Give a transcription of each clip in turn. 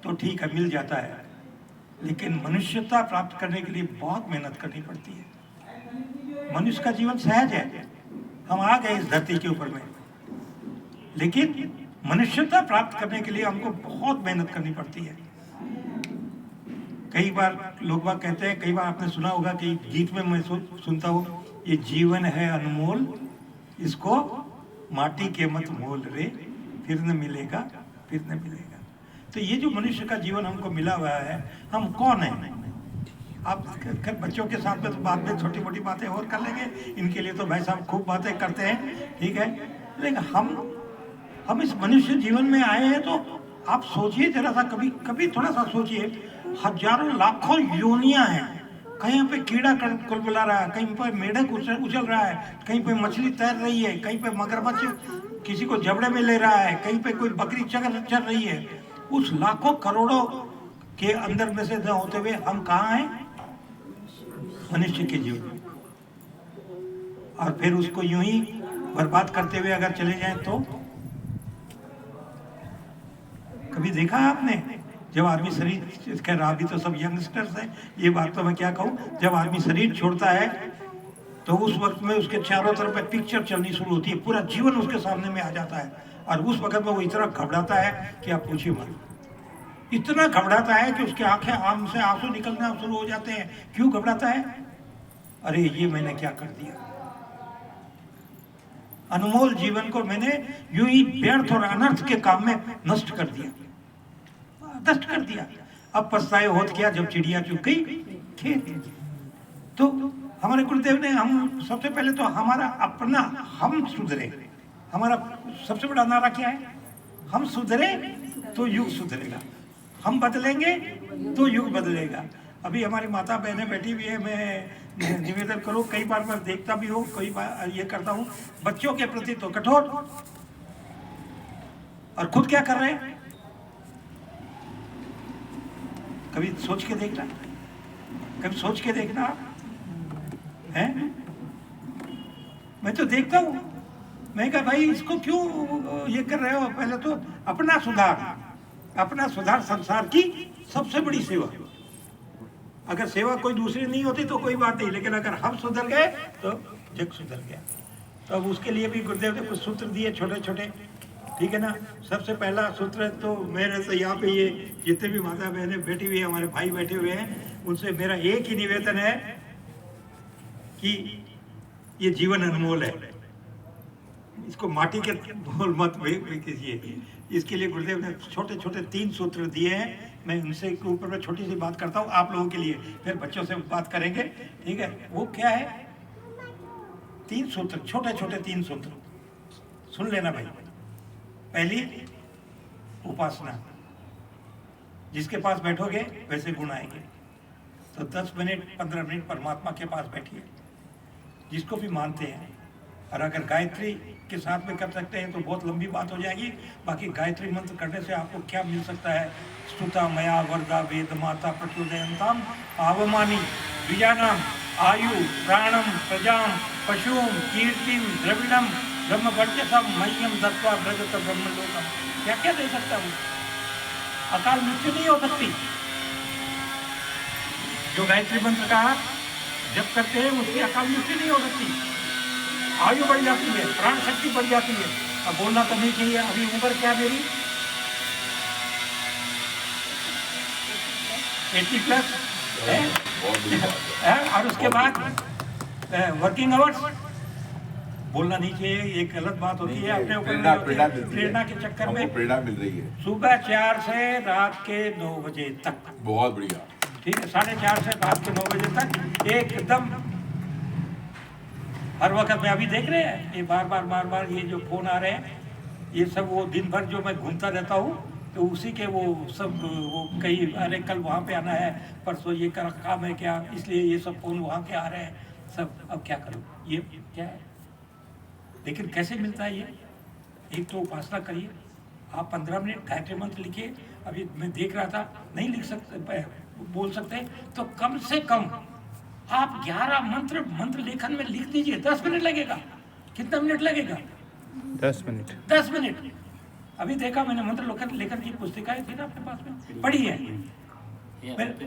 तो ठीक है, मिल जाता है, लेकिन मनुष्यता प्राप्त करने के लिए बहुत मेहनत करनी पड़ती है। मनुष्य का जीवन सहज है, हम आ गए इस धरती के ऊपर में, लेकिन मनुष्यता प्राप्त करने के लिए हमको बहुत मेहनत करनी पड़ती है। कई बार लोग बाग कहते हैं, कई बार आपने सुना होगा कि गीत में मैं सुनता हूँ, ये जीवन है अनमोल, इसको माटी के मत मोल रे, फिर न मिलेगा, फिर न मिलेगा। तो ये जो मनुष्य का जीवन हमको मिला हुआ है, हम कौन हैं? आप बच्चों के साथ में तो बाद में छोटी मोटी बातें और कर लेंगे, इनके लिए तो भाई साहब खूब बातें करते हैं, ठीक है, लेकिन हम इस मनुष्य जीवन में आए हैं, तो आप सोचिए जरा सा, कभी थोड़ा सा सोचिए, हजारों लाखों योनियां हैं, कहीं पे कीड़ा कुलबुला रहा है, कहीं पे मेढक उछल रहा है, कहीं पे मछली तैर रही है, कहीं पे मगरमच्छ किसी को जबड़े में ले रहा है, कहीं पे कोई बकरी चल रही है। उस लाखों करोड़ों के अंदर में से होते हुए हम कहाँ हैं? मनुष्य के जीवन में। और फिर उसको यूं ही बर्बाद करते हुए अगर चले जाएं तो कभी देखा आपने जब आदमी शरीर, खैर आप भी तो सब यंगस्टर्स हैं, ये बात तो मैं क्या कहूँ, जब आदमी शरीर छोड़ता है तो उस वक्त में उसके चारों तरफ एक पिक्चर चलनी शुरू होती है, पूरा जीवन उसके सामने में आ जाता है, और उस वक्त में वो इतना घबराता है कि आप पूछिए मत, इतना घबराता है कि उसकी आंखें आम से आंसू निकलना शुरू हो जाते हैं। क्यों घबराता है? अरे ये मैंने क्या कर दिया, अनमोल जीवन को मैंने यूं ही व्यर्थ और अनर्थ के काम में नष्ट कर दिया। अब पछताए होत क्या जब चिड़िया चुग गई खेत। तो हमारे गुरुदेव ने, हम सबसे पहले तो हमारा अपना, हम सुधरे, हमारा सबसे बड़ा नारा क्या है? हम सुधरे तो युग सुधरेगा, हम बदलेंगे तो युग बदलेगा। अभी हमारी माता बहनें बैठी हुई है, मैं निवेदन करूं, कई बार मैं देखता भी हूँ, कई बार ये करता हूँ, बच्चों के प्रति तो कठोर, और खुद क्या कर रहे हैं? कभी सोच के देखना, कभी सोच के देखना है? मैं तो देखता हूँ, मैं कहा भाई इसको क्यों ये कर रहे हो? पहले तो अपना सुधार संसार की सबसे बड़ी सेवा। अगर सेवा कोई दूसरी नहीं होती तो कोई बात नहीं, लेकिन अगर हम सुधर गए तो जग सुधर गया। तो अब उसके लिए भी गुरुदेव ने कुछ सूत्र दिए छोटे छोटे, ठीक है ना। सबसे पहला सूत्र तो मेरे से यहाँ पे ये जितने भी माता बहनें बैठी हुई है, हमारे भाई बैठे हुए हैं, उनसे मेरा एक ही निवेदन है कि ये जीवन अनमोल है, इसको माटी के मोल मत कीजिए। इसके लिए गुरुदेव ने छोटे छोटे 3 सूत्र दिए हैं, मैं उनसे के ऊपर में छोटी सी बात करता हूँ आप लोगों के लिए, फिर बच्चों से बात करेंगे, ठीक है। वो क्या है? 3 सूत्र, छोटे छोटे 3 सूत्र, सुन लेना भाई। पहली, उपासना, जिसके पास बैठोगे वैसे गुण आएंगे। तो 10 मिनट 15 मिनट परमात्मा के पास बैठिए, जिसको भी मानते हैं। और अगर गायत्री के साथ में कर सकते हैं तो बहुत लंबी बात हो जाएगी। बाकी गायत्री मंत्र करने से आपको क्या मिल सकता है? स्तुता मया वरदा वेद माता प्रचोदयन्ताम आवमानी द्विजानाम आयु प्राणम प्रजाम पशुओं कीर्तिम द्रविणम ब्रह्मवर्चसम मह्यम दत्वा ब्रजत ब्रह्मलोकम। क्या क्या दे सकता हूँ? अकाल मृत्यु नहीं हो सकती। जो गायत्री मंत्र का जप करते हैं उसकी अकाल मृत्यु नहीं हो सकती, आयु बढ़ जाती है, प्राण शक्ति बढ़ जाती है। अब बोलना तो नहीं चाहिए, अभी उम्र क्या मेरी 80+ है। और उसके बाद वर्किंग आवर्स बोलना नहीं चाहिए, एक गलत बात होती है, अपने ऊपर प्रेरणा के चक्कर में प्रेरणा मिल रही है। सुबह 4 से रात के 9 बजे तक, बहुत बढ़िया, ठीक है, 4:30 से रात के 9 बजे तक एकदम हर वक्त में। अभी देख रहे हैं ये बार बार ये जो फोन आ रहे हैं, ये सब वो दिन भर जो मैं घूमता रहता हूँ, तो उसी के वो सब, वो कई, अरे कल वहाँ पे आना है, परसों ये काम है क्या, इसलिए ये सब फोन वहाँ के आ रहे हैं सब। अब क्या करूँ, ये क्या है? लेकिन कैसे मिलता है ये? एक तो उपासना करिए, आप 15 मिनट गायत्री मंत्र लिखिए। अभी मैं देख रहा था, नहीं लिख सकते, बोल सकते, तो कम से कम आप 11 मंत्र लेखन में लिख दीजिए। 10 मिनट लगेगा। कितना मिनट लगेगा? 10 मिनट। 10 मिनट। अभी देखा मैंने मंत्र लेखन की पुस्तिकाएं थी ना अपने पास में, पढ़ी है।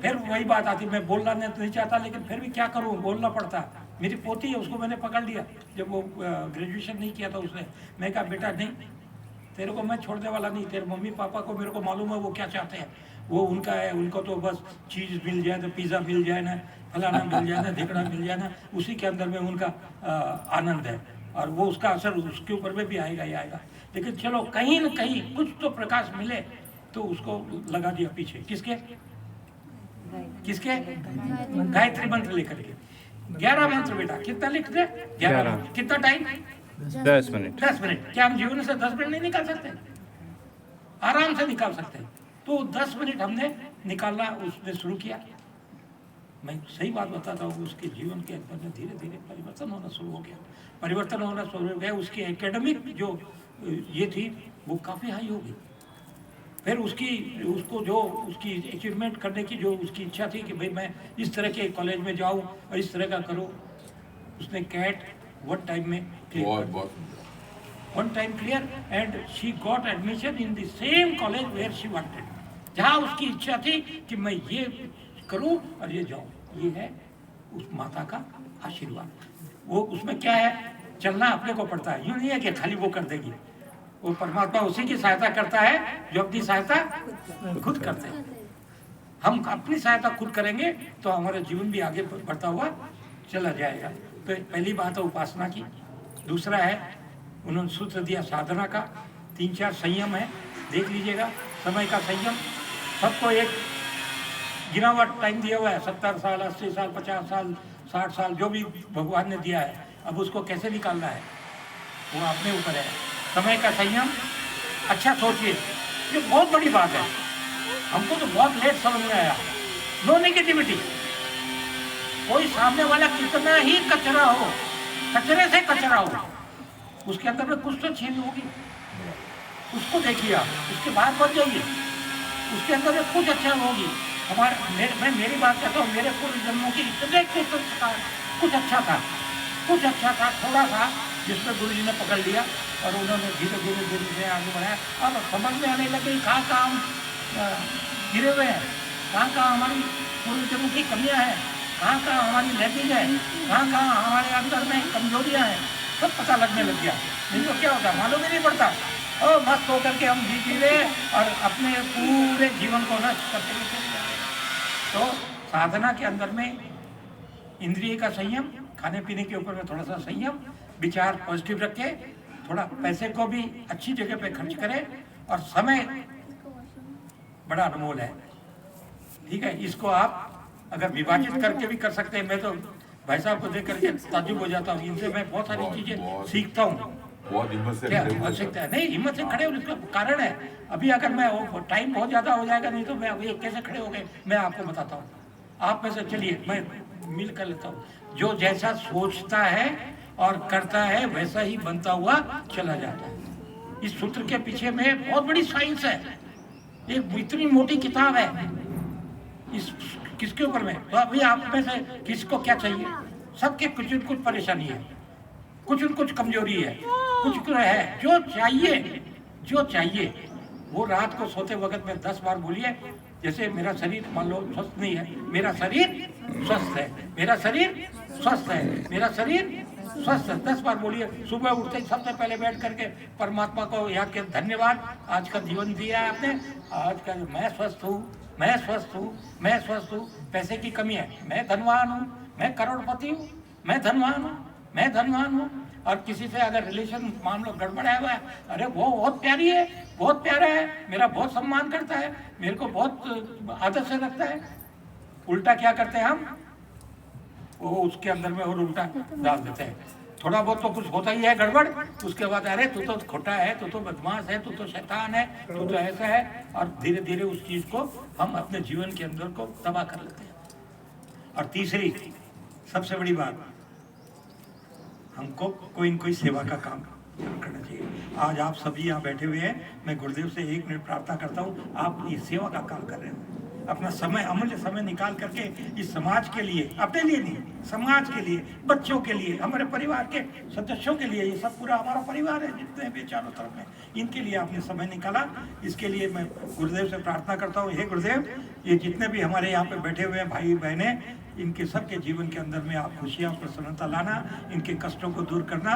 फिर वही बात आती, मैं बोलना नहीं चाहता लेकिन फिर भी क्या करूँ, बोलना पड़ता। मेरी पोती है, उसको मैंने पकड़ लिया जब वो ग्रेजुएशन नहीं किया था उसने। मैं कहा बेटा नहीं, तेरे को मैं छोड़ने वाला नहीं, तेरे मम्मी पापा को मेरे को मालूम है वो क्या चाहते हैं। वो उनका है, उनको तो बस चीज़ मिल जाए तो पिज़्ज़ा मिल जाए ना, फलाना मिल जाए ना, ढिकड़ा मिल जाए ना, उसी के अंदर में उनका आनंद है। और वो उसका असर उसके ऊपर में भी आएगा ही आएगा। लेकिन चलो कहीं ना कहीं कुछ तो प्रकाश मिले, तो उसको लगा दिया पीछे। किसके गायत्री मंत्र लेकर के 11 मंत्र बेटा, कितना लिख दे 11। कितना टाइम? 10 मिनट। 10 मिनट। क्या हम जीवन से 10 मिनट नहीं निकाल सकते? आराम से निकाल सकते हैं। तो 10 मिनट हमने निकालना उसने शुरू किया। मैं सही बात बताता हूँ, उसके जीवन के अंदर में धीरे धीरे परिवर्तन होना शुरू हो गया। परिवर्तन होना शुरू हो गया। उसकी एकेडमिक जो ये थी वो काफ़ी हाई हो गई। फिर उसको जो उसकी अचीवमेंट करने की जो उसकी इच्छा थी कि भाई मैं इस तरह के कॉलेज में जाऊँ और इस तरह का करूँ, उसने कैट वन टाइम में one time clear and she got admission in the same college where she wanted, जहाँ उसकी इच्छा थी कि मैं ये करूँ और ये जाऊँ। ये है उस माता का आशीर्वाद। वो उसमें क्या है, चलना अपने को पड़ता है। यूँ नहीं है कि खाली वो कर देगी। वो परमात्मा उसी की सहायता करता है जो अपनी सहायता खुद करते हैं। हम अपनी सहायता खुद करेंगे तो हमारा जीवन भी आगे बढ़ता हुआ चला जाएगा। तो पहली बात है उपासना की। दूसरा है उन्होंने सूत्र दिया साधना का। 3-4 संयम है, देख लीजिएगा। समय का संयम, सबको एक गिना हुआ टाइम दिया हुआ है, 70 साल, 80 साल, 50 साल, 60 साल, जो भी भगवान ने दिया है। अब उसको कैसे निकालना है वो अपने ऊपर है। समय का संयम, अच्छा सोचिए, ये बहुत बड़ी बात है। हमको तो बहुत लेट समझ में आया। No negativity. कोई सामने वाला कितना ही कचरा हो, कचरे से कचरा हो, उसके अंदर में कुछ तो छीन होगी। उसको देखिए आप, उसके बाद बच जाइए, उसके अंदर में कुछ अच्छा होगी। मैं मेरी बात कहता हूँ, मेरे पूर्व जन्मों की इतने कुछ अच्छा था, थोड़ा सा, जिसमें गुरु जी ने पकड़ लिया और उन्होंने धीरे धीरे आगे बढ़ाया। अब समझ में आने लगे कहाँ हम गिरे हुए हैं, कहाँ हमारी पूर्व जन्मों की कमियाँ हैं, कहाँ हमारी लैकिंग है, कहाँ हमारे अंदर में कमजोरियाँ हैं, सब पता लगने लग गया। नहीं तो क्या होता, मालूम ही नहीं पड़ता। और मस्त होकर के हम जी रहे और अपने पूरे जीवन को नष्ट करते चले जा रहे। तो साधना के अंदर में इंद्रिय का संयम, खाने पीने के ऊपर में थोड़ा सा संयम, विचार पॉजिटिव रखे, थोड़ा पैसे को भी अच्छी जगह पे खर्च करें, और समय बड़ा अनमोल है। ठीक है, इसको आप अगर विभाजित करके भी कर सकते हैं। मैं तो भाई साहब को देख करके ताज्जुब हो जाता हूँ। इनसे मैं बहुत सारी चीजें सीखता हूँ। बहुत हिम्मत से सकता है नहीं, हिम्मत से खड़े होने का कारण है। अभी अगर मैं टाइम बहुत ज्यादा हो जाएगा, नहीं तो मैं अभी कैसे खड़े हो गए मैं आपको बताता हूँ। आप में से चलिए मैं मिल कर लेता हूँ। जो जैसा सोचता है और करता है वैसा ही बनता हुआ चला जाता है। इस सूत्र के पीछे में बहुत बड़ी साइंस है। एक इतनी मोटी किताब है इस किसके ऊपर में। तो अभी आप में से किसको क्या चाहिए? सबके कुछ न कुछ परेशानी है, कुछ न कुछ कमजोरी है, कुछ है। जो चाहिए वो रात को सोते वक्त में 10 बार बोलिए। जैसे मेरा शरीर मान लो स्वस्थ नहीं है, मेरा शरीर स्वस्थ है, मेरा शरीर स्वस्थ है, मेरा शरीर स्वस्थ है, 10 बार बोलिए। सुबह उठते ही सबसे पहले बैठ करके परमात्मा को याद कर, धन्यवाद आज का जीवन दिया है आपने, आज का मैं स्वस्थ हूँ, मैं स्वस्थ हूँ, मैं स्वस्थ हूँ। पैसे की कमी है, मैं धनवान हूँ, मैं करोड़पति हूँ, मैं धनवान हूँ, मैं धनवान हूँ। और किसी से अगर रिलेशन मान लो गड़बड़ाया हुआ है, अरे वो बहुत प्यारी है, बहुत प्यारा है, मेरा बहुत सम्मान करता है, मेरे को बहुत आदर से रखता है। उल्टा क्या करते हैं हम, वो उसके अंदर में और उल्टा डाल देते हैं। थोड़ा बहुत तो कुछ होता ही है गड़बड़, उसके बाद अरे तू तो खोटा है, तू तो बदमाश है, तू तो शैतान है, तू तो ऐसा है। और धीरे धीरे उस चीज को हम अपने जीवन के अंदर को तबाह कर लेते हैं। और तीसरी सबसे बड़ी बात, हमको कोई न कोई सेवा का काम करना चाहिए। आज आप सभी यहाँ बैठे हुए हैं, मैं गुरुदेव से 1 मिनट प्रार्थना करता हूँ, आप ये सेवा का काम कर रहे हो। अपना समय, अमूल्य समय निकाल करके इस समाज के लिए, अपने लिए नहीं, समाज के लिए, बच्चों के लिए, हमारे परिवार के सदस्यों के लिए, ये सब पूरा हमारा परिवार है जितने भी चारों तरफ में, इनके लिए आपने समय निकाला। इसके लिए मैं गुरुदेव से प्रार्थना करता हूँ, हे गुरुदेव, ये जितने भी हमारे यहाँ पे बैठे हुए हैं भाई बहनें, इनके सबके जीवन के अंदर में आप खुशियाँ, प्रसन्नता लाना, इनके कष्टों को दूर करना।